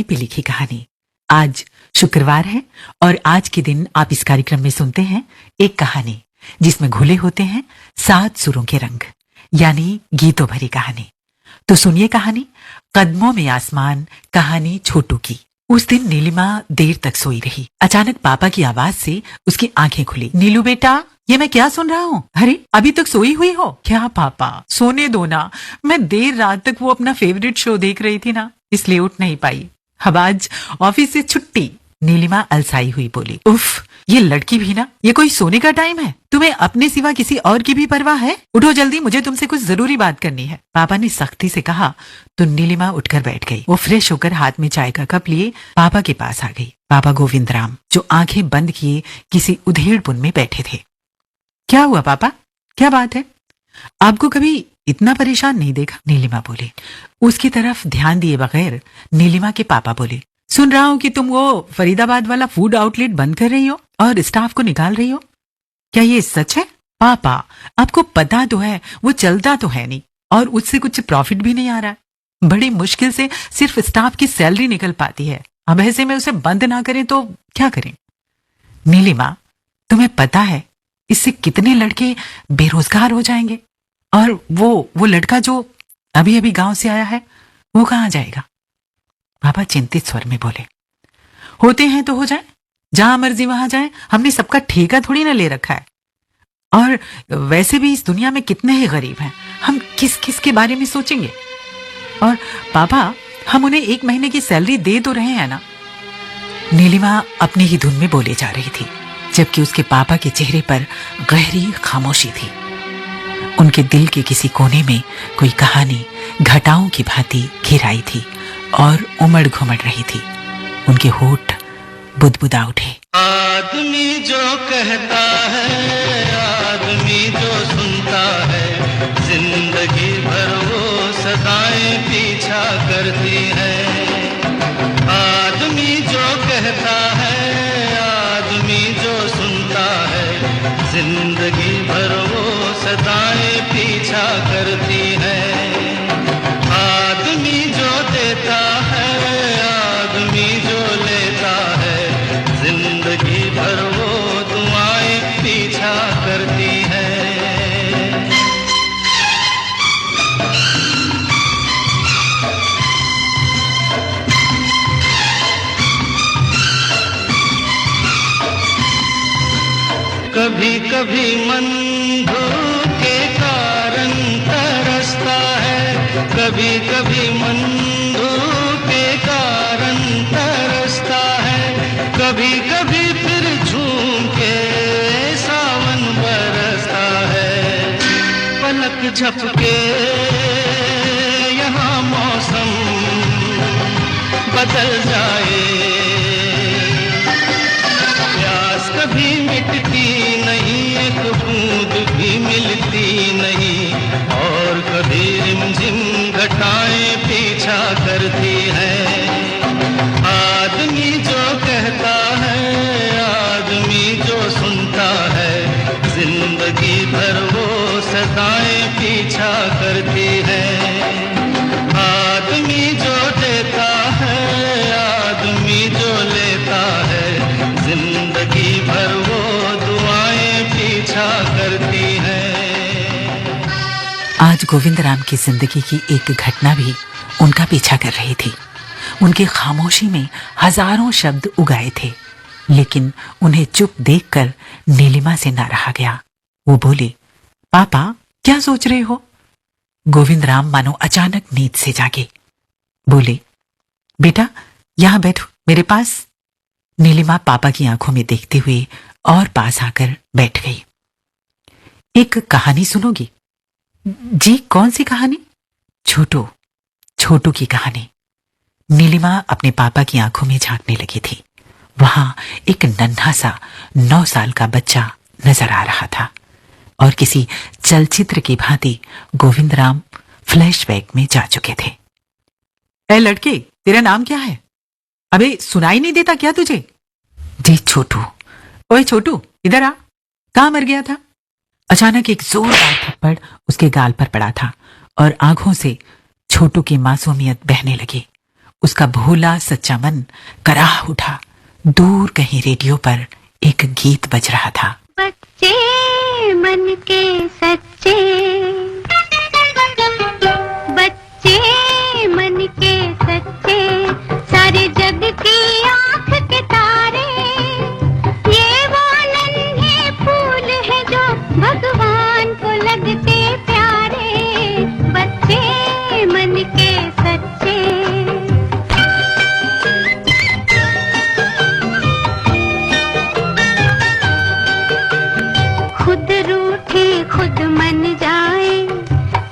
पे लिखी कहानी। आज शुक्रवार है और आज के दिन आप इस कार्यक्रम में सुनते हैं एक कहानी जिसमें घुले होते हैं 7 सुरों के रंग, यानी गीतों भरी कहानी। तो सुनिए कहानी कदमों में आसमान, कहानी छोटू की। उस दिन नीलिमा देर तक सोई रही। अचानक पापा की आवाज से उसकी आंखें खुली। नीलू बेटा, ये मैं क्या सुन रहा हूँ? अरे अभी तक सोई हुई हो क्या? पापा सोने दो ना, मैं देर रात तक वो अपना फेवरेट शो देख रही थी ना, इसलिए उठ नहीं पाई। अब आज ऑफिस से छुट्टी। नीलिमा अलसाई हुई बोली। उफ, ये लड़की भी ना, ये कोई सोने का टाइम है? तुम्हें अपने सिवा किसी और की भी परवाह है? उठो जल्दी, मुझे तुमसे कुछ जरूरी बात करनी है। पापा ने सख्ती से कहा तो नीलिमा उठकर बैठ गई। वो फ्रेश होकर हाथ में चाय का कप लिए पापा के पास आ गई। पापा गोविंद राम, जो आंखें बंद किए किसी उधेड़पुन में बैठे थे। क्या हुआ पापा, क्या बात है? आपको कभी इतना परेशान नहीं देखा, नीलिमा बोली। उसकी तरफ ध्यान दिए बगैर नीलिमा के पापा बोले, सुन रहा हूं कि तुम वो फरीदाबाद वाला फूड आउटलेट बंद कर रही हो और स्टाफ को निकाल रही हो। क्या ये सच है? पापा आपको पता तो है वो चलता तो है नहीं और उससे कुछ प्रॉफिट भी नहीं आ रहा है। बड़ी मुश्किल से सिर्फ स्टाफ की सैलरी निकल पाती है। अब ऐसे में उसे बंद ना करें तो क्या करें? नीलिमा, तुम्हें पता है इससे कितने लड़के बेरोजगार हो जाएंगे? और वो लड़का जो अभी अभी गांव से आया है, वो कहाँ जाएगा? पापा चिंतित स्वर में बोले, होते हैं तो हो जाए, जहां मर्जी वहां जाए, हमने सबका ठेका थोड़ी ना ले रखा है। और वैसे भी इस दुनिया में कितने ही गरीब हैं, हम किस किस के बारे में सोचेंगे? और पापा, हम उन्हें 1 महीने की सैलरी दे तो रहे हैं ना? नीलिमा अपनी ही धुन में बोले जा रही थी, जबकि उसके पापा के चेहरे पर गहरी खामोशी थी। उनके दिल के किसी कोने में कोई कहानी घटाओं की भांति घिराई थी और उमड़ घुमड़ रही थी। उनके होठ बुदबुदा उठे। आदमी जो कहता है, आदमी जो सुनता है, जिंदगी भर वो सदाएं पीछा करती है। आदमी जो कहता है, आदमी जो सुनता है, जिंदगी भर वो सदाएं पीछा करती है। आदमी जो देता है, आदमी जो लेता है, जिंदगी भर वो दुआएं पीछा करती है। कभी कभी मन धूप के कारण तरसता है, कभी कभी मन धूप के कारण तरसता है, कभी कभी फिर झूम के सावन बरसता है। पलक झपके यहाँ मौसम बदल जाए, प्यास कभी मिटती नहीं, एक बूंद भी मिलती नहीं, और कभी रिमझिम घटाएं पीछा करती है। आदमी जो कहता है, आदमी जो सुनता है, जिंदगी भर वो सदाएं पीछा करती है। आदमी जो देता है, आदमी जो लेता है, जिंदगी भर वो दुआएं पीछा करती है। आज गोविंद राम की जिंदगी की एक घटना भी उनका पीछा कर रही थी। उनकी खामोशी में हजारों शब्द उगाए थे, लेकिन उन्हें चुप देखकर नीलिमा से ना रहा गया। वो बोले, पापा क्या सोच रहे हो? गोविंद राम मानो अचानक नींद से जागे। बोले, बेटा यहां बैठो मेरे पास। नीलिमा पापा की आंखों में देखते हुए और पास आकर बैठ गई। एक कहानी सुनोगी? जी, कौन सी कहानी? छोटू की कहानी। नीलिमा अपने पापा की आंखों में झांकने लगी थी। वहां एक नन्हा सा 9 साल का बच्चा नजर आ रहा था और किसी चलचित्र की भांति गोविंद राम फ्लैशबैक में जा चुके थे। ए लड़के, तेरा नाम क्या है? अबे सुनाई नहीं देता क्या तुझे? जी छोटू। ओए छोटू, इधर आ। कहां मर गया था? अचानक एक जोरदार थप्पड़ उसके गाल पर पड़ा था और आंखों से छोटू की मासूमियत बहने लगी। उसका भोला सच्चा मन कराह उठा। दूर कहीं रेडियो पर एक गीत बज रहा था। बच्चे मन के सच्चे, बच्चे मन के सच्चे, सारे जग की आंख के तारे, ये वो नन्हे फूल है जो भगवान को लगते प्यारे। बच्चे मन के सच्चे। खुद रूठे खुद मन जाए,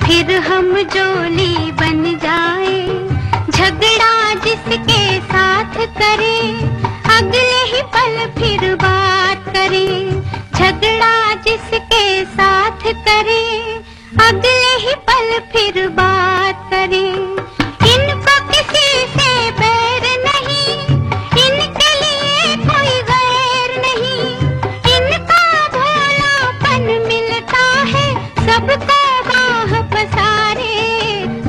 फिर हम जोली बन जाए। झगड़ा जिसके साथ करे, अगले ही पल फिर बात करे। झगड़ा जिसके साथ करे, अगले ही पल फिर बात करे। इनको किसी से बैर नहीं, इनके लिए कोई गैर नहीं। इनका भोलापन मिलता है सबको बाह पसारे।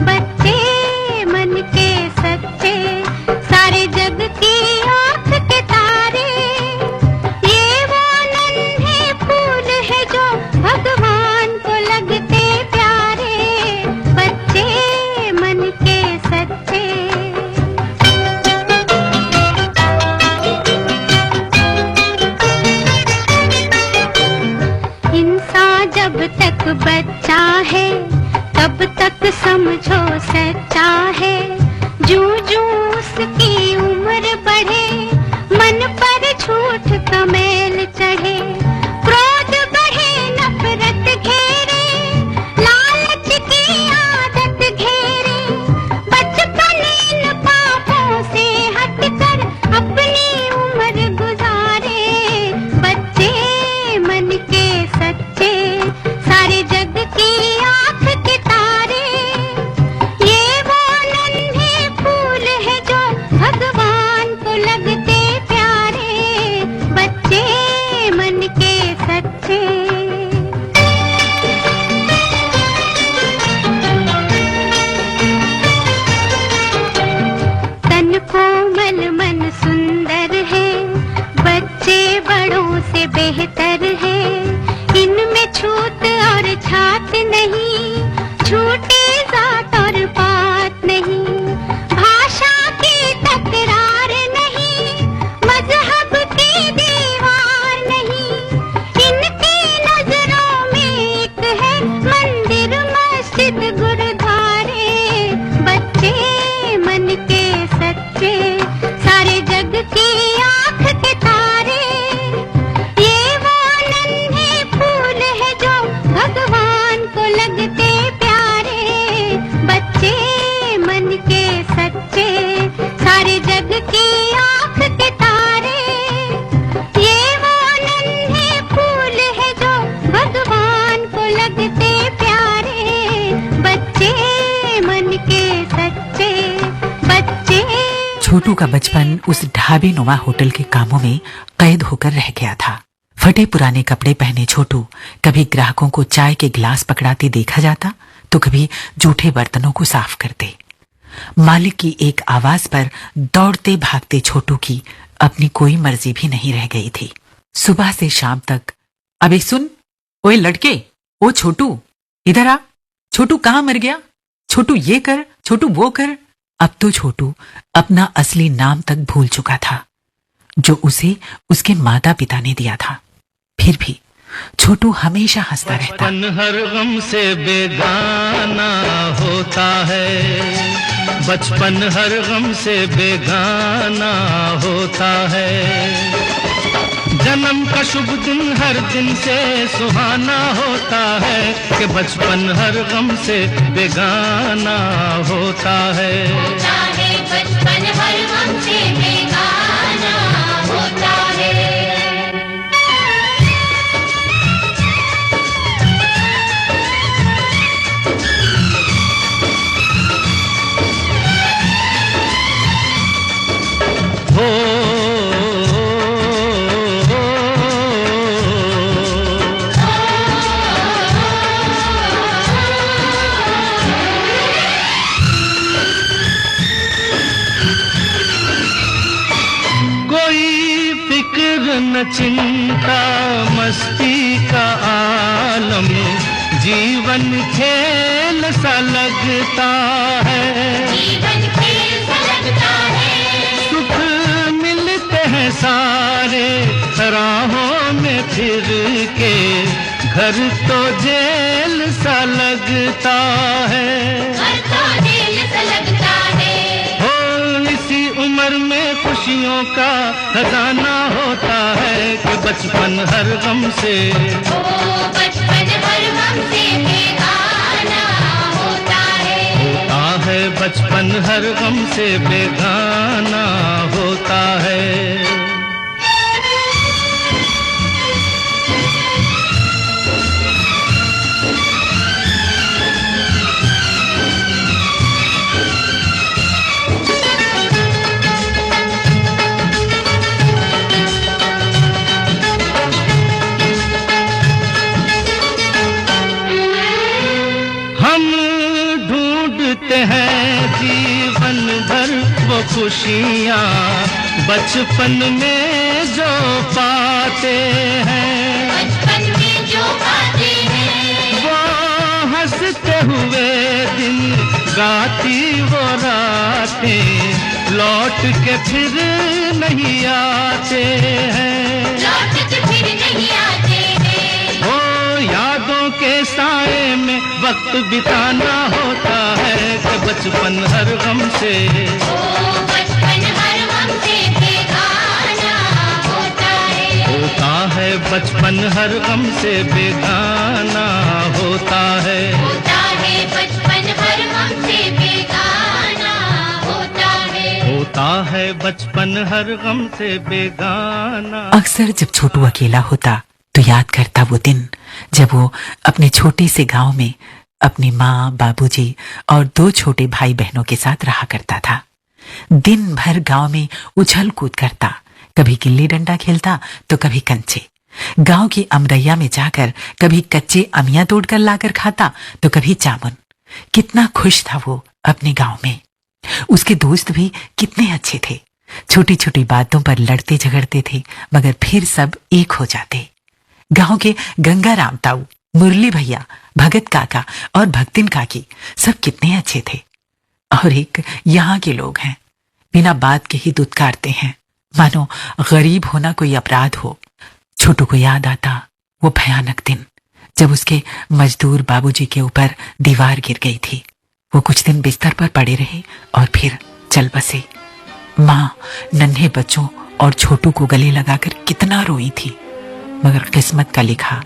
बच्चे मन के सच्चे, सारे जग की आंख के तारे, ये वो नन्हे फूल है जो भगवान को लगते प्यारे। बच्चे मन के सच्चे। इंसान जब तक बच्चा है, तब तक समझो सच्चा है। जूं जूं उसकी उम्र बढ़े, मन पर झूठ का मैल चढ़े। क्रोध बढ़े, नफरत घेरे, लालच की आदत घेरे। बचपन इन पापों से हटकर अपनी उम्र गुजारे। बच्चे मन के सच्चे, सारे जग की आंख के तारे, ये वो नन्हे फूल है जो भगवान को लगते प्यारे। बच्चे मन के सच्चे। तन कोमल मन सुंदर है, बच्चे बड़ों से बेहतर है। इनमें छूत और छात नहीं, छूटी जात और पात नहीं। भाषा की तकरार नहीं, मजहब की दीवार नहीं। इनकी नजरों में एक है मंदिर मस्जिद गुरुद्वारे। बच्चे मन के सच्चे, सारे जग की आंख के तारे, ये वो नन्हे फूल है जो भगवान को लगते प्यारे। बच्चे मन के सच्चे, सारे जग की आंख के तारे, ये वो नन्हे फूल है जो भगवान को लगते प्यारे। बच्चे मन के सच्चे, बच्चे। छोटू का बचपन उस ढाबे नुमा होटल के कामों में कैद होकर रह गया था। फटे पुराने कपड़े पहने छोटू कभी ग्राहकों को चाय के गिलास पकड़ाते देखा जाता, तो कभी जूठे बर्तनों को साफ करते। मालिक की एक आवाज पर दौड़ते भागते छोटू की अपनी कोई मर्जी भी नहीं रह गई थी। सुबह से शाम तक, अबे सुन, ओए लड़के, ओ छोटू इधर आ, छोटू कहाँ मर गया, छोटू ये कर, छोटू वो कर। अब तो छोटू अपना असली नाम तक भूल चुका था, जो उसे उसके माता पिता ने दिया था। फिर भी छोटू हमेशा हंसता रहता। बचपन हर गम से बेगाना होता है, बचपन हर गम से बेगाना होता है। जन्म का शुभ दिन हर दिन से सुहाना होता है, कि बचपन हर गम से बेगाना होता है। बचपन हर गम से बेगाना होता है। कोई फिक्र न चिंता मस्ती का आलम, जीवन खेल सा लगता है, जीवन खेल सा लगता है। सुख मिलते हैं सारे राहों में फिर के, घर तो जेल सा लगता है, घर तो जेल सा लगता है। हो इसी उम्र में खुशियों का खजाना होता है कि बचपन हर गम से, ओ बचपन हर गम से बेगाना होता है बचपन हर गम से बेगाना होता है। हैं जीवन भर वो खुशियाँ बचपन में जो पाते हैं, बचपन में जो पाते हैं, वो हंसते हुए दिन गाती वो रातें लौट के फिर नहीं आते हैं, लौट के फिर नहीं आते हैं। वो यादों के साए में वक्त बिताना होता है कि बचपन हर गम से, ओ बचपन हर गम से बेगाना होता है बचपन हर गम से बेगाना होता है बचपन हर गम से बेगाना होता है बचपन हर गम से बेगाना। अक्सर जब छोटू अकेला होता तो याद करता वो दिन जब वो अपने छोटे से गांव में अपनी माँ, बाबूजी और 2 छोटे भाई बहनों के साथ रहा करता था। दिन भर गांव में उछल कूद करता, कभी गिल्ली डंडा खेलता तो कभी कंचे। गांव की अमरैया में जाकर कभी कच्चे अमिया तोड़कर लाकर खाता तो कभी जामुन। कितना खुश था वो अपने गांव में। उसके दोस्त भी कितने अच्छे थे। छोटी छोटी बातों पर लड़ते झगड़ते थे मगर फिर सब एक हो जाते। गांव के गंगाराम ताऊ, मुरली भैया, भगत काका और भक्तिन काकी सब कितने अच्छे थे। और एक यहाँ के लोग हैं, बिना बात के ही दुत्कारते हैं, मानो गरीब होना कोई अपराध हो। छोटू को याद आता वो भयानक दिन जब उसके मजदूर बाबूजी के ऊपर दीवार गिर गई थी। वो कुछ दिन बिस्तर पर पड़े रहे और फिर चल बसे। माँ नन्हे बच्चों और छोटू को गले लगाकर कितना रोई थी, मगर किस्मत का लिखा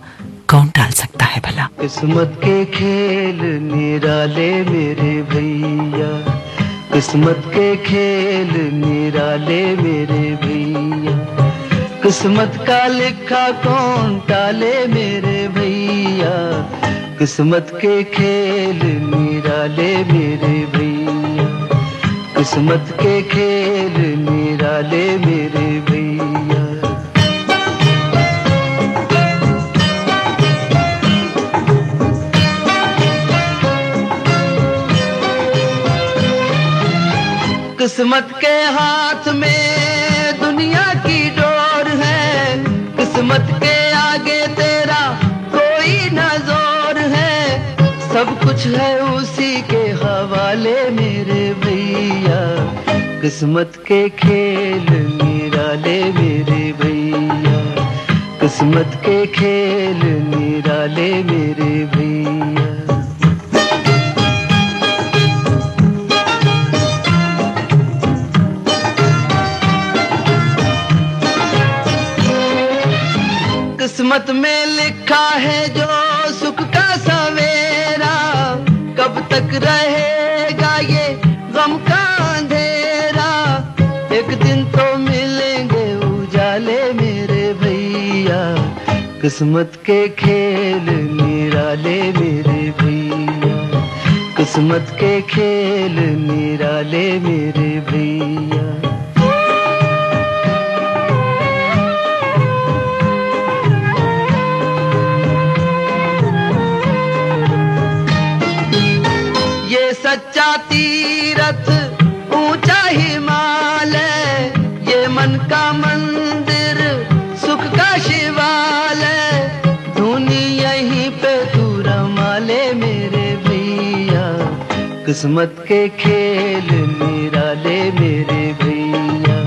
कौन टाल सकता है भला। किस्मत के खेल निराले मेरे भैया, किस्मत के खेल निराले मेरे भैया, किस्मत का लिखा कौन टाले मेरे भैया, किस्मत के खेल निराले मेरे भैया, किस्मत के खेल निराले मेरे भैया। किस्मत के हाथ में दुनिया की डोर है, किस्मत के आगे तेरा कोई ना जोर है, सब कुछ है उसी के हवाले मेरे भैया, किस्मत के खेल निराले मेरे भैया, किस्मत के खेल निराले मेरे भैया। किस्मत में लिखा है जो सुख का सवेरा, कब तक रहेगा ये गम का अंधेरा, एक दिन तो मिलेंगे उजाले मेरे भैया, किस्मत के खेल निराले मेरे भैया, किस्मत के खेल निराले मेरे भैया। सच्चा तीरथ ऊंचा हिमालय, ये मन का मन किस्मत के खेल निराले मेरे भैया,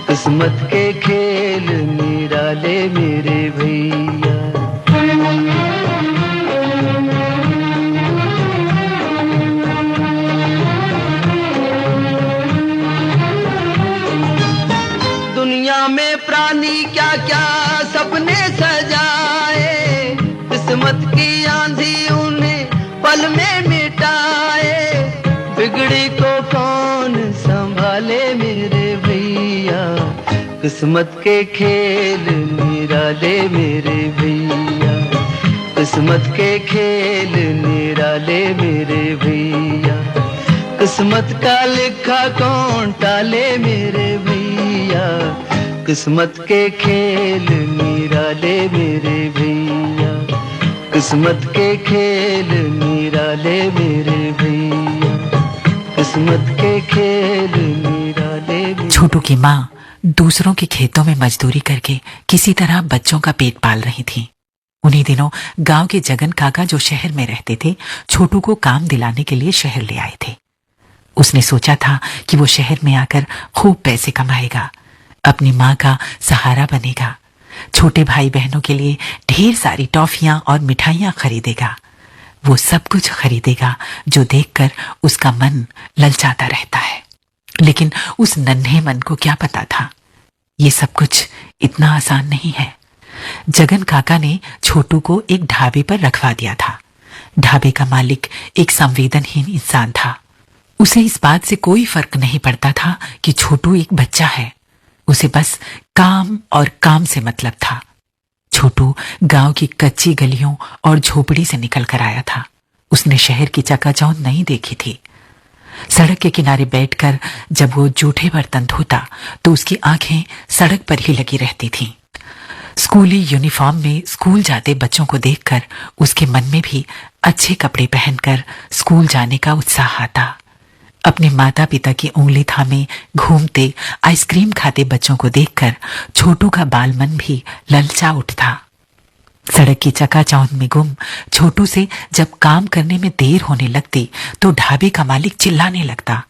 किस्मत के खेल निराले मेरे भैया। दुनिया में प्राणी क्या क्या सपने सजाए, किस्मत की आंधी उन्हें पल में मिटाए। बिगड़ी को कौन संभाले मेरे भैया, किस्मत के खेल निराले मेरे भैया, किस्मत के खेल निराले मेरे भैया। किस्मत का लिखा कौन टाले मेरे भैया, किस्मत के खेल निराले मेरे भैया, किस्मत के खेल निराले मेरे भैया, किस्मत के खेल निराले मेरे। छोटू की माँ दूसरों के खेतों में मजदूरी करके किसी तरह बच्चों का पेट पाल रही थी। उन्हीं दिनों गांव के जगन काका जो शहर में रहते थे, छोटू को काम दिलाने के लिए शहर ले आए थे। उसने सोचा था कि वो शहर में आकर खूब पैसे कमाएगा, अपनी माँ का सहारा बनेगा, छोटे भाई बहनों के लिए ढेर सारी टॉफियां और मिठाइयां खरीदेगा। वो सब कुछ खरीदेगा जो देखकर उसका मन ललचाता रहता है। लेकिन उस नन्हे मन को क्या पता था, ये सब कुछ इतना आसान नहीं है। जगन काका ने छोटू को एक ढाबे पर रखवा दिया था। ढाबे का मालिक एक संवेदनहीन इंसान था। उसे इस बात से कोई फर्क नहीं पड़ता था कि छोटू एक बच्चा है। उसे बस काम और काम से मतलब था। छोटू गांव की कच्ची गलियों और झोपड़ी से निकल कर आया था। उसने शहर की चकाचौंध नहीं देखी थी। सड़क के किनारे बैठकर जब वो जूठे बर्तन धोता तो उसकी आंखें सड़क पर ही लगी रहती थीं। स्कूली यूनिफॉर्म में स्कूल जाते बच्चों को देखकर उसके मन में भी अच्छे कपड़े पहनकर स्कूल जाने का उत्साह आता। अपने माता पिता की उंगली थामे घूमते आइसक्रीम खाते बच्चों को देखकर छोटू का बाल मन भी ललचा उठता। सड़क की चकाचौंध में गुम छोटू से जब काम करने में देर होने लगती तो ढाबे का मालिक चिल्लाने लगता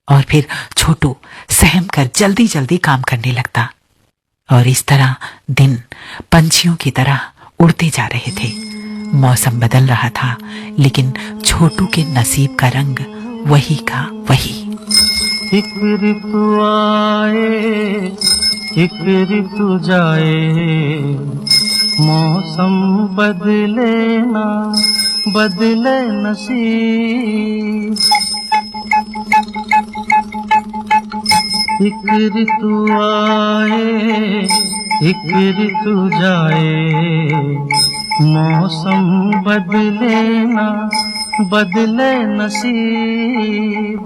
और फिर छोटू सहम कर जल्दी जल्दी काम करने लगता। और इस तरह दिन पंछियों की तरह उड़ते जा रहे थे। मौसम बदल रहा था, लेकिन छोटू के नसीब का रंग वही का वही। एक ऋतु आए एक ऋतु जाए, मौसम बदले ना बदले नसीब। एक ऋतु आए एक ऋतु जाए, मौसम बदले ना बदले नसीब।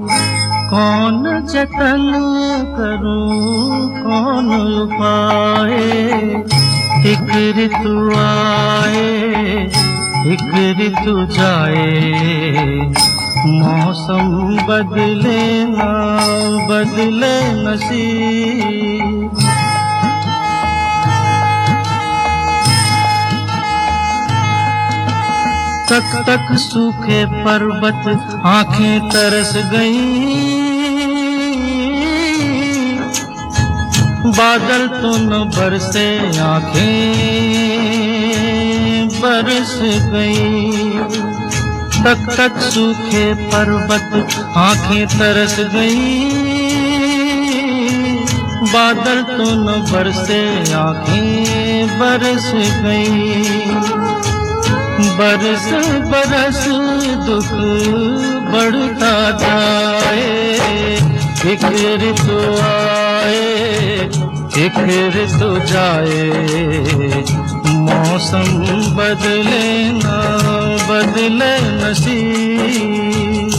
कौन जतन करूं कौन उपाय, एक ऋतु आए एक ऋतु जाए, मौसम बदले ना बदले नसीब। तक तक सूखे पर्वत आंखें तरस गईं, बादल तो न बरसे आंखें बरस गईं। तक तक सूखे पर्वत आंखें तरस गईं, बादल तो न बरसे आंखें बरस गईं। बरस बरस दुख बढ़ता जाए, एक ऋतु आए एक ऋतु जाए, मौसम बदले ना बदले नसीब।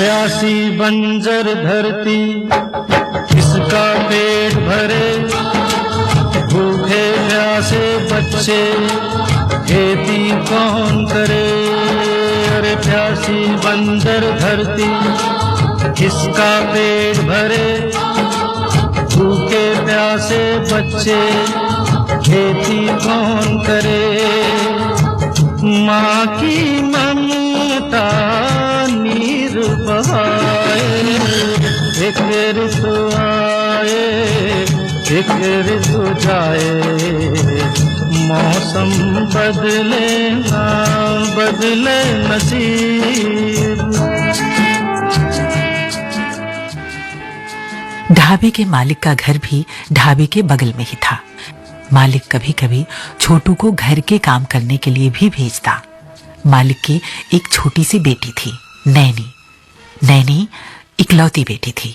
प्यासी बंजर धरती किसका पेट भरे, भूखे प्यासे बच्चे खेती कौन करे। अरे प्यासी बंजर धरती किसका पेट भरे, भूखे प्यासे बच्चे खेती कौन करे। माँ की ममता नीर बहाए, एक ऋतु आए एक ऋतु जाए, मौसम बदले ना बदले नसीब। ढाबे के मालिक का घर भी ढाबे के बगल में ही था। मालिक कभी कभी छोटू को घर के काम करने के लिए भी भेजता। मालिक की एक छोटी सी बेटी थी, नैनी। नैनी इकलौती बेटी थी।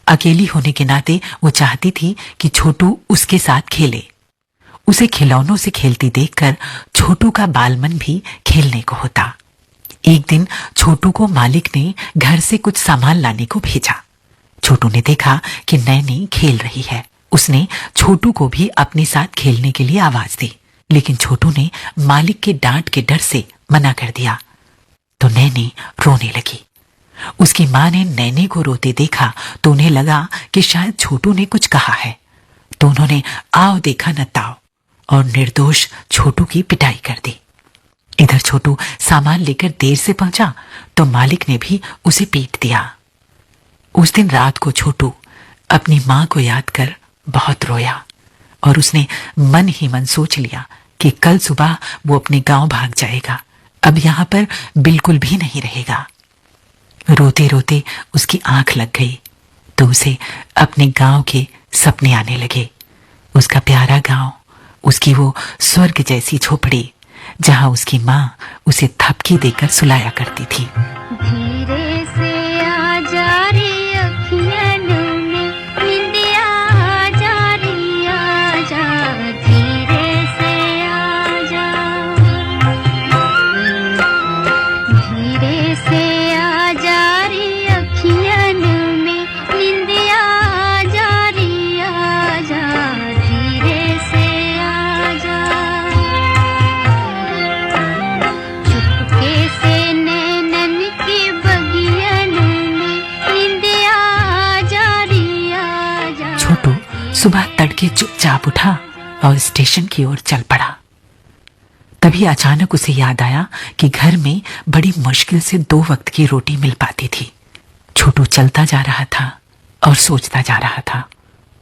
अकेली होने के नाते वो चाहती थी कि छोटू उसके साथ खेले। उसे खिलौनों से खेलती देखकर छोटू का बालमन भी खेलने को होता। एक दिन छोटू को मालिक ने घर से कुछ सामान लाने को भेजा। छोटू ने देखा कि नैनी खेल रही है। उसने छोटू को भी अपने साथ खेलने के लिए आवाज दी, लेकिन छोटू ने मालिक के डांट के डर से मना कर दिया। तो नैनी रोने लगी। उसकी माँ ने नैनी को रोते देखा तो उन्हें लगा कि शायद छोटू ने कुछ कहा है, तो उन्होंने आओ देखा न ताओ और निर्दोष छोटू की पिटाई कर दी। इधर छोटू सामान लेकर देर से पहुंचा तो मालिक ने भी उसे पीट दिया। उस दिन रात को छोटू अपनी माँ को याद कर बहुत रोया और उसने मन ही मन सोच लिया कि कल सुबह वो अपने गांव भाग जाएगा, अब यहां पर बिल्कुल भी नहीं रहेगा। रोते रोते उसकी आंख लग गई तो उसे अपने गांव के सपने आने लगे। उसका प्यारा गांव, उसकी वो स्वर्ग जैसी झोपड़ी जहां उसकी माँ उसे थपकी देकर सुलाया करती थी। धीरे से आ जा रे अखियन में निंदिया आ जा रे आ जा, धीरे से आ जा, धीरे से आ जा रे अखियन में निंदिया आ जा रे आ जा, धीरे से आ जा, चुपके से नैनन की बगियन में निंदिया आ जा रे आ जा। छोटू सुबह तड़के चुपचाप उठा और स्टेशन की ओर चल पड़ा। तभी अचानक उसे याद आया कि घर में बड़ी मुश्किल से 2 वक्त की रोटी मिल पाती थी। छोटू चलता जा रहा था और सोचता जा रहा था।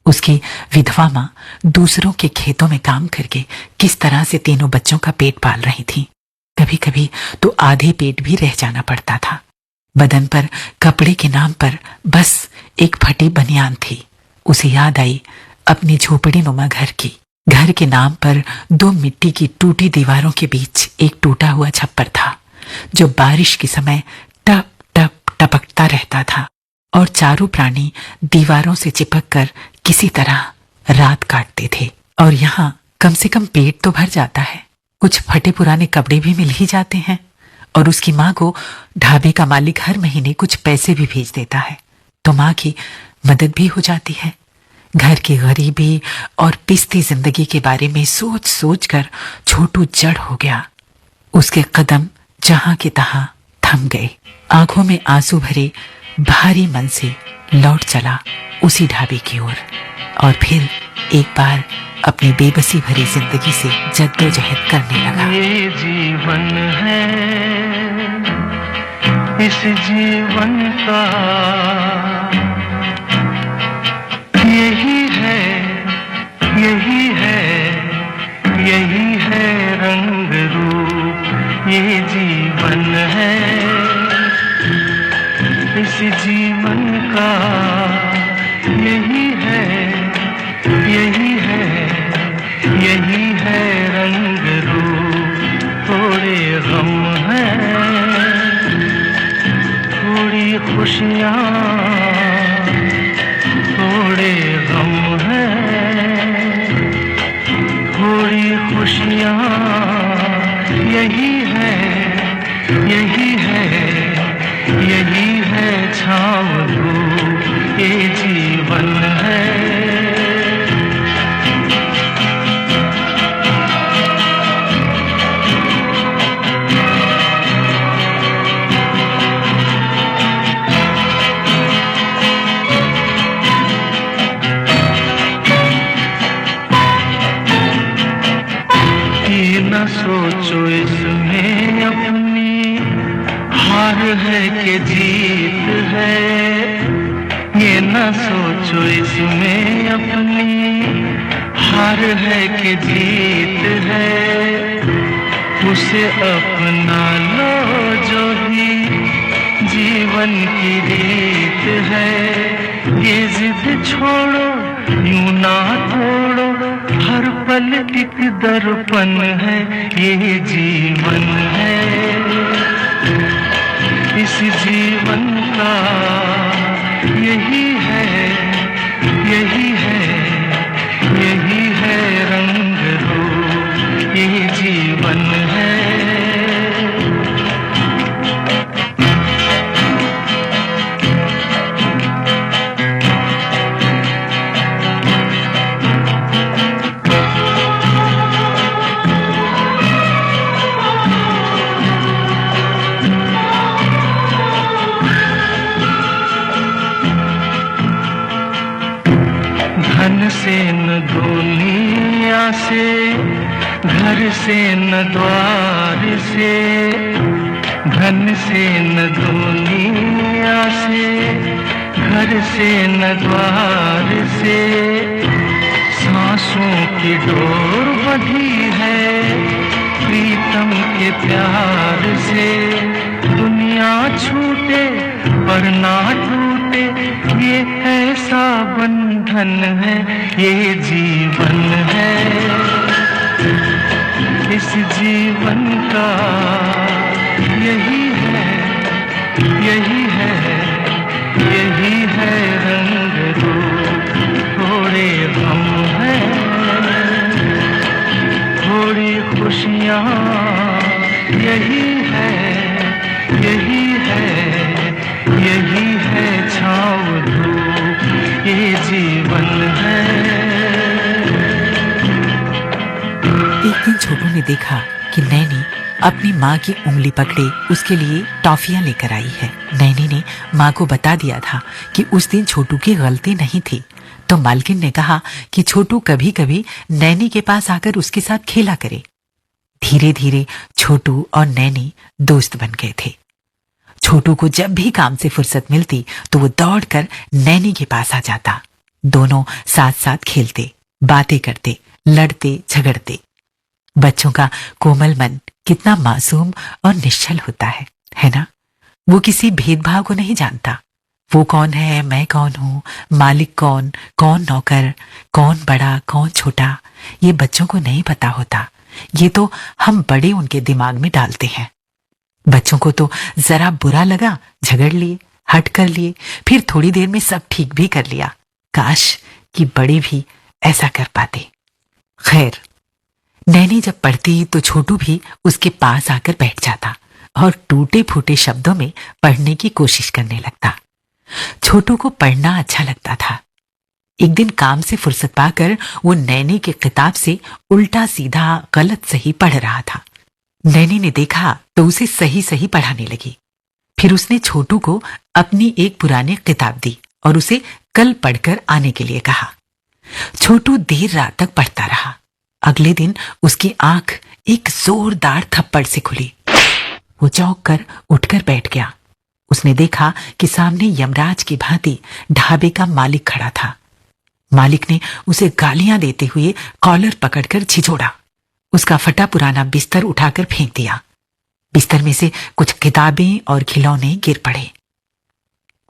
उसकी विधवा माँ दूसरों के खेतों में काम करके किस तरह से तीनों बच्चों का पेट पाल रही थी। कभी कभी तो आधे पेट भी रह जाना पड़ता था। बदन पर कपड़े के नाम पर बस एक फटी बनियान थी। उसे याद आई अपनी झोपड़ी नुमा घर की। घर के नाम पर 2 मिट्टी की टूटी दीवारों के बीच एक टूटा हुआ छप्पर था जो बारिश के समय टप टप टपकता रहता था और चारों प्राणी दीवारों से चिपक कर किसी तरह रात काटते थे। और यहाँ कम से कम पेट तो भर जाता है, कुछ फटे पुराने कपड़े भी मिल ही जाते हैं और उसकी माँ को ढाबे का मालिक हर महीने कुछ पैसे भी भेज देता है, तो माँ की मदद भी हो जाती है। घर की गरीबी और पिसती जिंदगी के बारे में सोच सोच कर छोटू जड़ हो गया। उसके कदम जहां के तहां थम गए। आंखों में आंसू भरे भारी मन से लौट चला उसी ढाबे की ओर और फिर एक बार अपनी बेबसी भरी जिंदगी से जद्दोजहद करने लगा। ये जीवन है, इस जीवन का यही है, यही है, यही है रंग रूप। ये जीवन है, इस जीवन का यही है, यही है, यही है रंग रूप। थोड़े गम हैं, थोड़ी खुशियाँ, थोड़े गम हैं, थोड़ी खुशियाँ, यही है, यही है, यही है सोचो इसमें अपनी हार है कि जीत है, ये न सोचो इसमें अपनी हार है कि जीत है। उसे अपना लो जो भी जीवन की रीत है। ये जिद छोड़ो यूं ना तोड़ो, हर पल एक दर्पण है, ये जीवन है। इस जीवन का यही है, यही है, यही है रंग रूप, ये जीवन है। धन से न दुनिया से, घर से न द्वार से, धन से न दुनिया से, घर से न द्वार से, सांसों की डोर बंधी है प्रीतम के प्यार से। दुनिया छूटे पर ना टूटे, ये ऐसा बंधन है, ये जीवन है। इस जीवन का यही है, यही है, यही है रंग रूप। थोड़े गम हैं, थोड़ी खुशियाँ, यही है, यही है, यही है छाँव धूप, ये जीवन है। एक दिन छोटू ने देखा कि नैनी अपनी माँ की उंगली पकड़े उसके लिए टॉफियां लेकर आई है। नैनी ने माँ को बता दिया था कि उस दिन छोटू की गलती नहीं थी, तो मालकिन ने कहा कि छोटू कभी कभी नैनी के पास आकर उसके साथ खेला करे। धीरे धीरे छोटू और नैनी दोस्त बन गए थे। छोटू को जब भी काम से फुर्सत मिलती तो वो दौड़कर नैनी के पास आ जाता। दोनों साथ साथ खेलते, बातें करते, लड़ते झगड़ते। बच्चों का कोमल मन कितना मासूम और निश्चल होता है ना? वो किसी भेदभाव को नहीं जानता। वो कौन है, मैं कौन हूं, मालिक कौन, कौन नौकर, कौन बड़ा, कौन छोटा, ये बच्चों को नहीं पता होता। ये तो हम बड़े उनके दिमाग में डालते हैं। बच्चों को तो जरा बुरा लगा, झगड़ लिए, हट कर लिए, फिर थोड़ी देर में सब ठीक भी कर लिया। काश कि बड़े भी ऐसा कर पाते। खैर, नैनी जब पढ़ती तो छोटू भी उसके पास आकर बैठ जाता और टूटे फूटे शब्दों में पढ़ने की कोशिश करने लगता। छोटू को पढ़ना अच्छा लगता था। एक दिन काम से फुर्सत पाकर वो नैनी की किताब से उल्टा सीधा गलत सही पढ़ रहा था। नैनी ने देखा तो उसे सही सही पढ़ाने लगी। फिर उसने छोटू को अपनी एक पुरानी किताब दी और उसे कल पढ़कर आने के लिए कहा। छोटू देर रात तक पढ़ता रहा। अगले दिन उसकी आंख एक जोरदार थप्पड़ से खुली। वो चौंक कर उठकर बैठ गया। उसने देखा कि सामने यमराज की भांति ढाबे का मालिक खड़ा था। मालिक ने उसे गालियां देते हुए कॉलर पकड़कर झिझोड़ा। उसका फटा पुराना बिस्तर उठाकर फेंक दिया। बिस्तर में से कुछ किताबें और खिलौने गिर पड़े।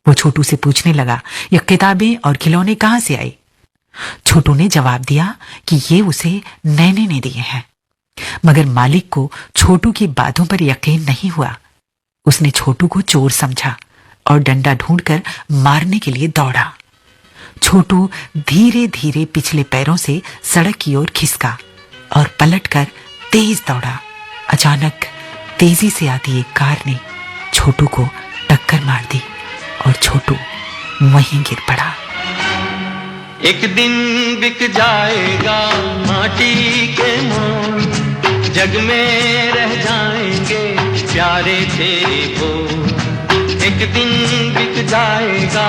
वो छोटू से पूछने लगा, ये किताबें और खिलौने कहां से आए? छोटू ने जवाब दिया कि ये उसे नैनी ने दिए हैं। मगर मालिक को छोटू की बातों पर यकीन नहीं हुआ। उसने छोटू को चोर समझा और डंडा ढूंढकर मारने के लिए दौड़ा। छोटू धीरे धीरे पिछले पैरों से सड़क की ओर खिसका और पलटकर तेज दौड़ा। अचानक तेजी से आती एक कार ने छोटू को टक्कर मार दी और छोटू वहीं गिर पड़ा। एक दिन बिक जाएगा माटी के मोल, जग में रह जाएंगे प्यारे तेरे बोल। एक दिन बिक जाएगा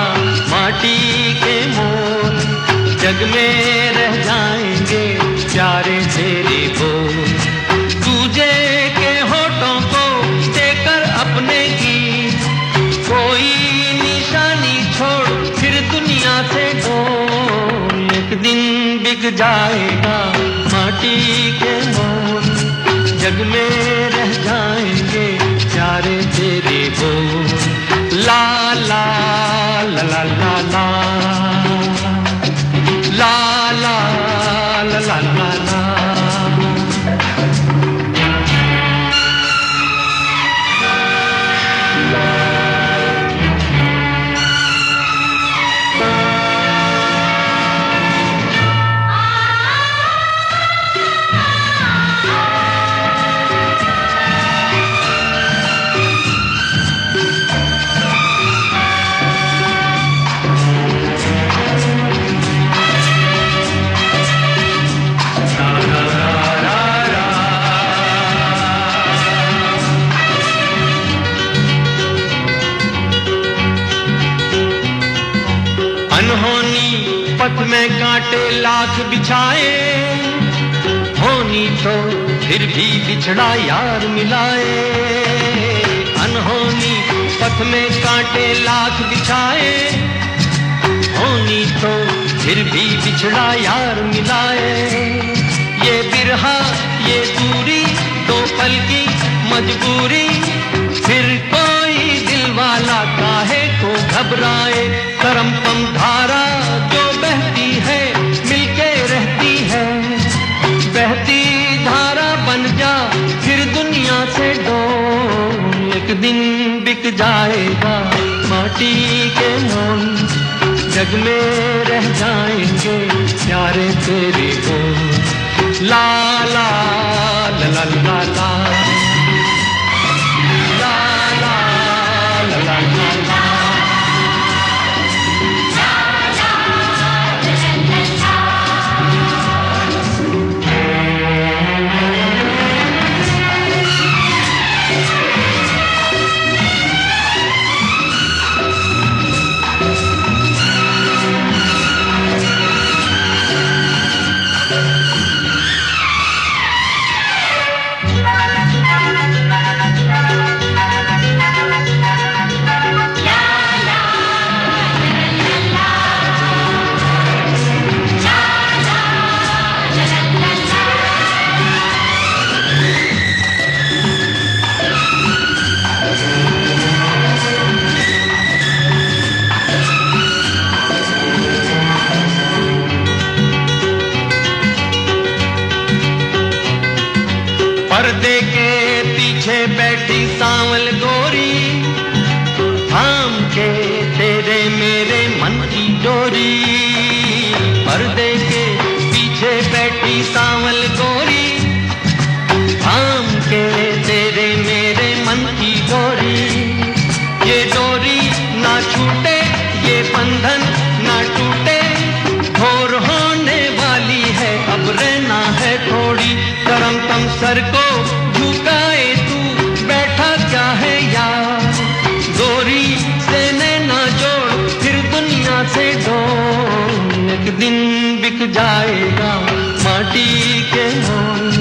माटी के मोल, जग में रह जाएंगे प्यारे तेरे बोल। तू जाएगा माटी के मोल, जग में रह जाएंगे प्यारे तेरे बोल। ला ला ला ला ला ला ला ला ला ला ला ला। अनहोनी पथ में कांटे लाख बिछाए, होनी तो फिर भी बिछड़ा यार मिलाए। अनहोनी पथ में कांटे लाख बिछाए, होनी तो फिर भी बिछड़ा यार मिलाए। ये बिरहा ये दूरी दो पल की मजबूरी, फिर कोई दिल वाला काहे को घबराए। करम पम धारा जो बहती है मिलके रहती है, बहती धारा बन जा फिर दुनिया से डोल। एक दिन बिक जाएगा माटी के मोल, जग में रह जाएंगे प्यारे तेरे बोल। ला ला ला ला ला ला ला ला ला ला ला ला। पर्दे के पीछे बैठी सांवल गोरी, थाम के तेरे मेरे मन की डोरी। पर्दे के पीछे बैठी सांवल गोरी, थाम के तेरे मेरे मन की डोरी। ये डोरी ना छूटे ये बंधन ना टूटे, घोर होने वाली है अब रहना है थोड़ी। करम तम सर को झुकाए तू बैठा क्या है यार, गोरी से नैना जोड़ फिर दुनिया से डोल। एक दिन बिक जाएगा माटी के मोल,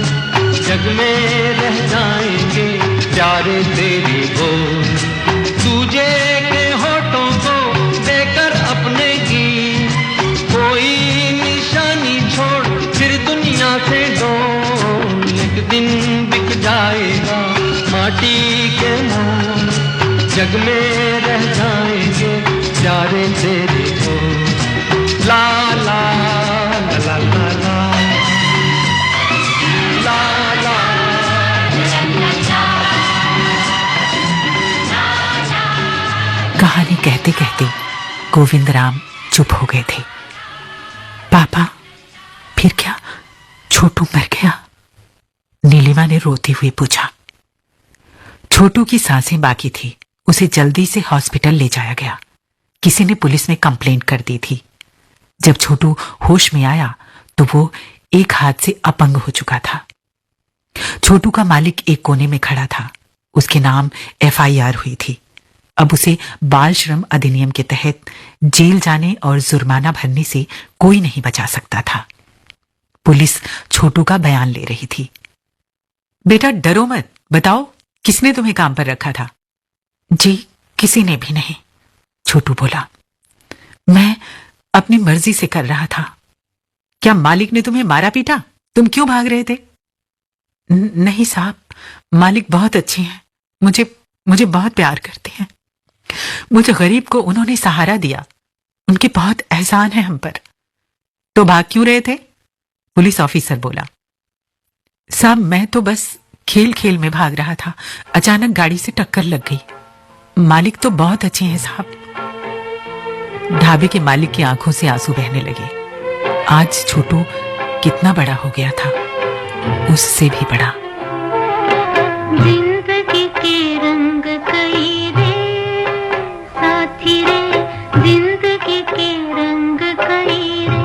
जग में रह जाएंगे प्यारे तेरे बोल। तुझे के होठों को देकर अपने गीत, कोई निशानी छोड़ फिर दुनिया से डोल। एक दिन बिक जाएगा माटी के मोल, जग में रह जाएंगे प्यारे तेरे बोल। ला ला ला ला ला ला ला ला। कहानी कहते कहते गोविंद राम चुप हो गए थे। पापा फिर क्या, छोटू मर गया? नीलिमा ने रोती हुई पूछा। छोटू की सांसें बाकी थी, उसे जल्दी से हॉस्पिटल ले जाया गया। किसी ने पुलिस में कंप्लेंट कर दी थी। जब छोटू होश में आया तो वो एक हाथ से अपंग हो चुका था। छोटू का मालिक एक कोने में खड़ा था, उसके नाम FIR हुई थी। अब उसे बाल श्रम अधिनियम के तहत जेल जाने और जुर्माना भरने से कोई नहीं बचा सकता था। पुलिस छोटू का बयान ले रही थी। बेटा डरो मत, बताओ किसने तुम्हें काम पर रखा था? जी किसी ने भी नहीं, छोटू बोला। मैं अपनी मर्जी से कर रहा था। क्या मालिक ने तुम्हें मारा पीटा? तुम क्यों भाग रहे थे? नहीं साहब, मालिक बहुत अच्छे हैं, मुझे बहुत प्यार करते हैं। मुझे गरीब को उन्होंने सहारा दिया, उनके बहुत एहसान है हम पर। तो भाग क्यों रहे थे? पुलिस ऑफिसर बोला। साहब, मैं तो बस खेल खेल में भाग रहा था, अचानक गाड़ी से टक्कर लग गई। मालिक तो बहुत अच्छे हैं साहब। ढाबे के मालिक की आंखों से आंसू बहने लगे। आज छोटू कितना बड़ा हो गया था, उससे भी बड़ा। जिंदगी के रंग कई रे साथी रे, जिंदगी के रंग कई रे,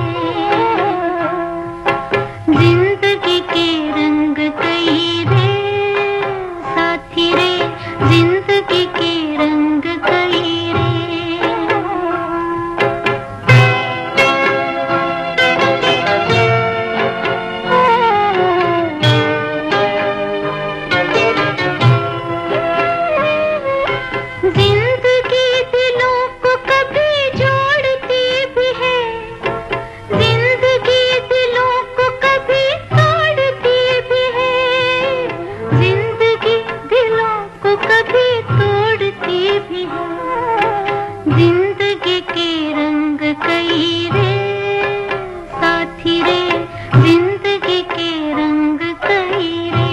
जिंदगी के रंग कई रे साथी रे, जिंदगी के रंग कई रे। जिंदगी के रंग कई रे साथी रे, जिंदगी के रंग कई रे।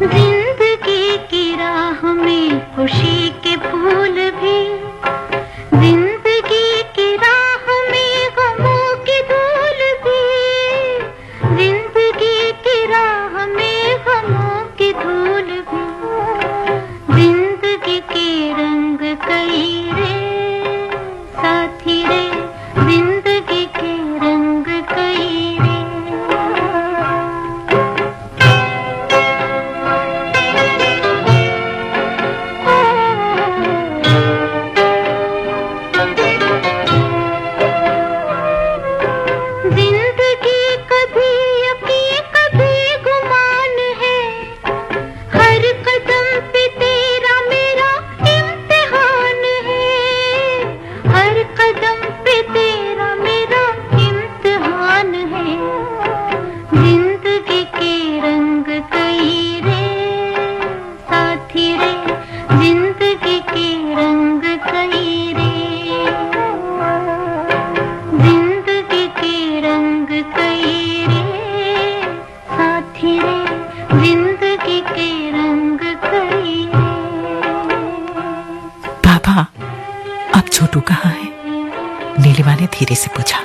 जिंदगी की राह में खुशी के फूल भी, जिंदगी की राह में गमों की धूल भी, जिंदगी की राह में गमों की धूल भी, जिंदगी के रंग कई रे साथी रे, जिंदगी के रंग कई रे। जिंदगी कभी यकीन कभी गुमान है, हर कदम पे तेरा मेरा इम्तिहान है, हर कदम पे तेरा मेरा इम्तिहान है। जिंदगी के रंग कई रे साथी रे, जिंदगी के रंग कई रे, जिंदगी के रंग कई रे साथी रे, जिंदगी के रंग कई रे। पापा, अब छोटू कहाँ है? नीलिमा ने धीरे से पूछा।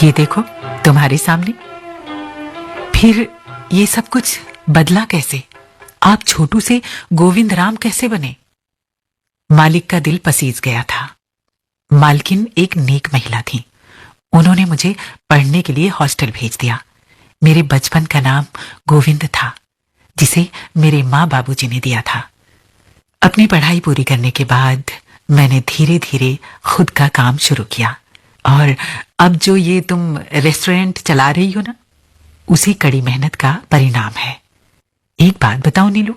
ये देखो तुम्हारे सामने। फिर ये सब कुछ बदला कैसे? आप छोटू से गोविंद राम कैसे बने? मालिक का दिल पसीज गया था। मालकिन एक नेक महिला थी। उन्होंने मुझे पढ़ने के लिए हॉस्टल भेज दिया। मेरे बचपन का नाम गोविंद था, जिसे मेरे माँ बाबूजी ने दिया था। अपनी पढ़ाई पूरी करने के बाद मैंने धीरे धीरे खुद का काम शुरू किया, और अब जो ये तुम रेस्टोरेंट चला रही हो ना, उसी कड़ी मेहनत का परिणाम है। एक बात बताओ नीलू,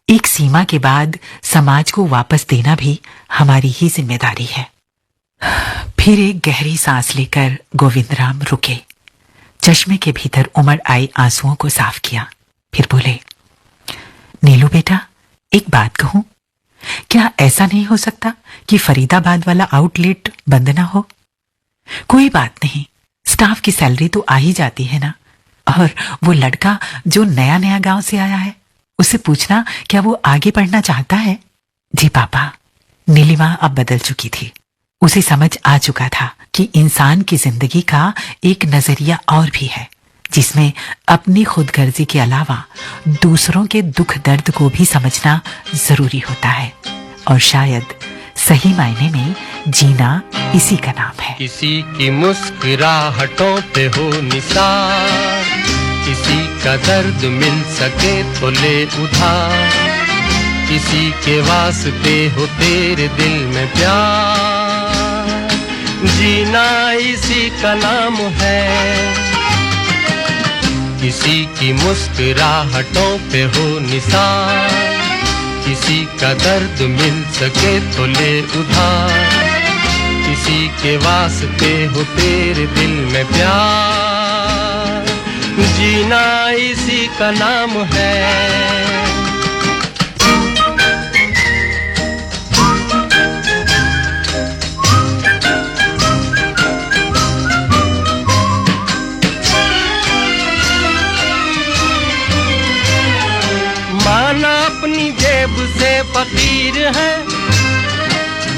एक सीमा के बाद समाज को वापस देना भी हमारी ही जिम्मेदारी है। फिर एक गहरी सांस लेकर गोविंदराम रुके, चश्मे के भीतर उमड़ आए आंसुओं को साफ किया, फिर बोले, नीलू बेटा, एक बात कहूं, क्या ऐसा नहीं हो सकता कि फरीदाबाद वाला आउटलेट बंद ना हो? कोई बात नहीं, स्टाफ की सैलरी तो आ ही जाती है ना। और वो लड़का जो नया नया गांव से आया है, उससे पूछना क्या वो आगे पढ़ना चाहता है? जी पापा। नीलिमा अब बदल चुकी थी। उसे समझ आ चुका था कि इंसान की जिंदगी का एक नजरिया और भी है, जिसमें अपनी खुदगर्जी के अलावा दूसरों के दुख दर्द को भी समझना जरूरी होता है। और शायद सही मायने में जीना इसी का नाम है। किसी की मुस्कुराहटों पे हो निसार, किसी का दर्द मिल सके तो ले उधार, किसी के वास्ते हो तेरे दिल में प्यार, जीना इसी का नाम है। किसी की मुस्कुराहटों पे हो निसार, किसी का दर्द मिल सके तो ले उधार, किसी के वास्ते हो तेरे दिल में प्यार, जीना इसी का नाम है। अपनी जेब से फकीर हैं,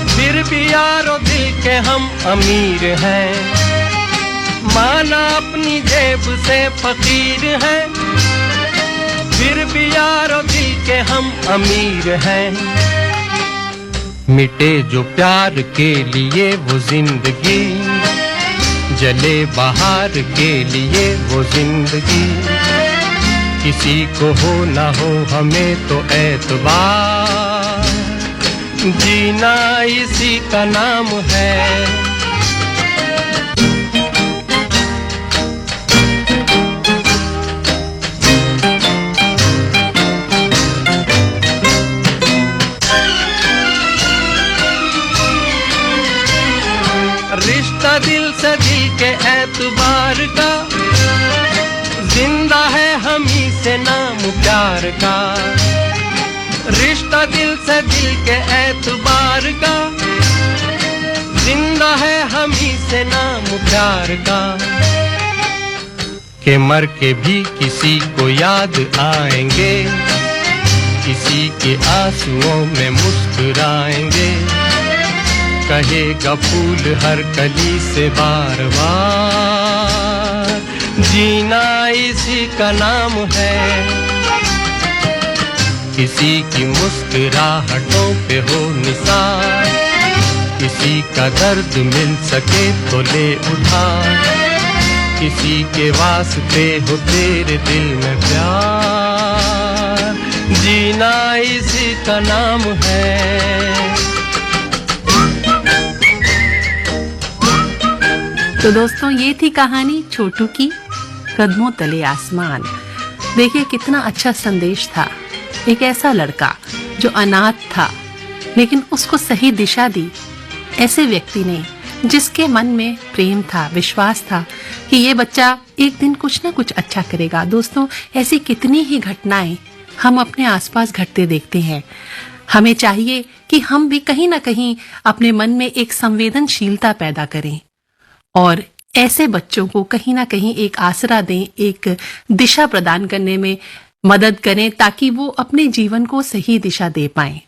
फिर भी यारो दिल के हम अमीर हैं। माना अपनी जेब से फकीर हैं, फिर भी यारो दिल के हम अमीर हैं। मिटे जो प्यार के लिए वो जिंदगी, जले बाहर के लिए वो जिंदगी, किसी को हो ना हो हमें तो एतबार, जीना इसी का नाम है। रिश्ता दिल से दिल के एतबार का, जिंदा है हम ही से नाम प्यार का। रिश्ता दिल से दिल के एतबार का, जिंदा है हम ही से नाम प्यार का। के मर के भी किसी को याद आएंगे, किसी के आंसुओं में मुस्कुराएंगे, कहेगा फूल हर कली से बार बार, जीना इसी का नाम है। किसी की मुस्कुराहटों पे हो निसार, किसी का दर्द मिल सके तो ले उधार, किसी के वास्ते हो तेरे दिल में प्यार, जीना इसी का नाम है। तो दोस्तों, ये थी कहानी छोटू की कदमों तले आसमान। देखिए कितना अच्छा संदेश था। एक ऐसा लड़का जो अनाथ था लेकिन उसको सही दिशा दी, ऐसे व्यक्ति ने जिसके मन में प्रेम था, विश्वास था कि ये बच्चा एक दिन कुछ ना कुछ अच्छा करेगा। दोस्तों, ऐसी कितनी ही घटनाएं हम अपने आसपास घटते देखते हैं। हमें चाहिए कि हम भी कहीं ना कहीं अपने मन में एक संवेदनशीलता पैदा करें और ऐसे बच्चों को कहीं ना कहीं एक आसरा दें, एक दिशा प्रदान करने में मदद करें ताकि वो अपने जीवन को सही दिशा दे पाएं।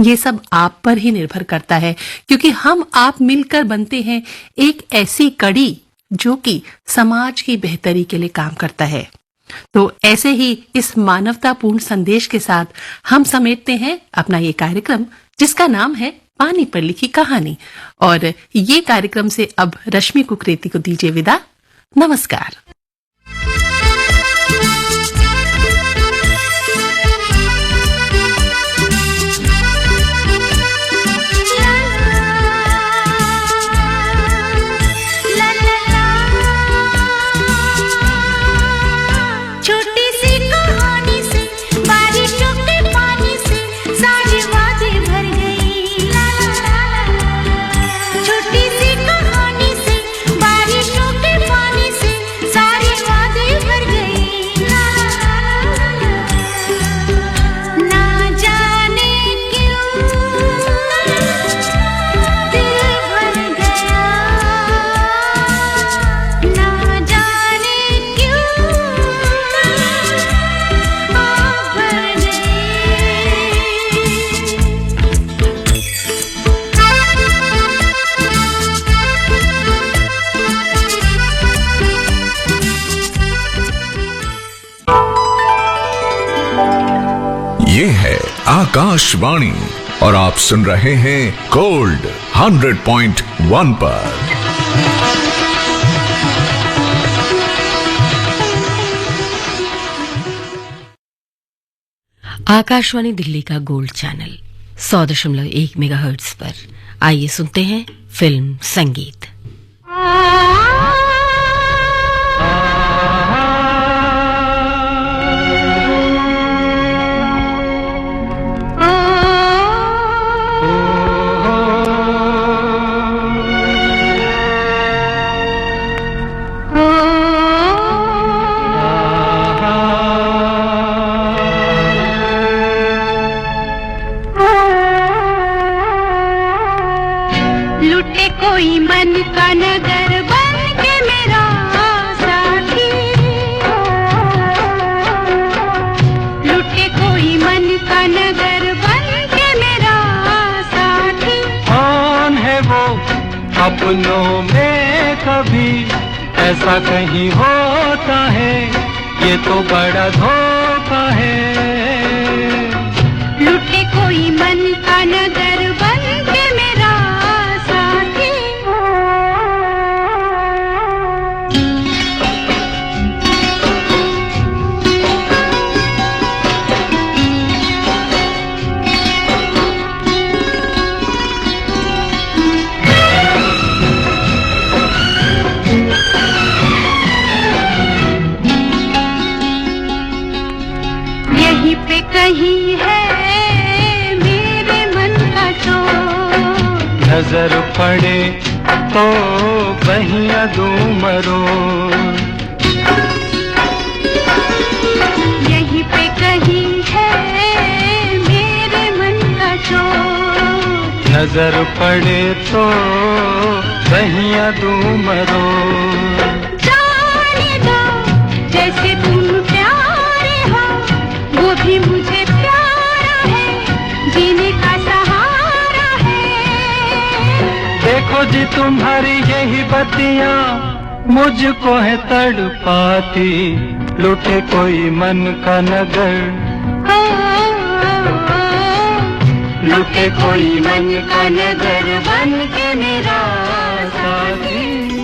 ये सब आप पर ही निर्भर करता है, क्योंकि हम आप मिलकर बनते हैं एक ऐसी कड़ी जो कि समाज की बेहतरी के लिए काम करता है। तो ऐसे ही इस मानवतापूर्ण संदेश के साथ हम समेटते हैं अपना ये कार्यक्रम, जिसका नाम है पानी पर लिखी कहानी। और ये कार्यक्रम से अब रश्मि कुकरेती को दीजिए विदा। नमस्कार। ये है आकाशवाणी और आप सुन रहे हैं गोल्ड 100.1 पर। आकाशवाणी दिल्ली का गोल्ड चैनल 100.1 मेगाहर्ट्ज पर। आइए सुनते हैं फिल्म संगीत। का नगर बन के मेरा साथी, लुटे कोई मन का नगर बन के मेरा साथी। कौन है वो अपनों में कभी ऐसा कहीं होता है, ये तो बड़ा धोखा है। लुटे कोई मन का नगर बन के मेरा साथी। यहीं पे कहीं है मेरे मन का चोर, नजर पड़े तो बहिया दूं मरो। यहीं पे कहीं है मेरे मन का चोर, नजर पड़े तो बहिया दूं मरो। जाने दो जैसे तुम प्यारे हो, वो भी मुझे प्यारा है, जीने का सहारा है। देखो जी तुम्हारी यही बत्तियां मुझको है तड़पाती, लुटे कोई मन का नगर, लुटे कोई मन का नगर बन के मेरा साथी।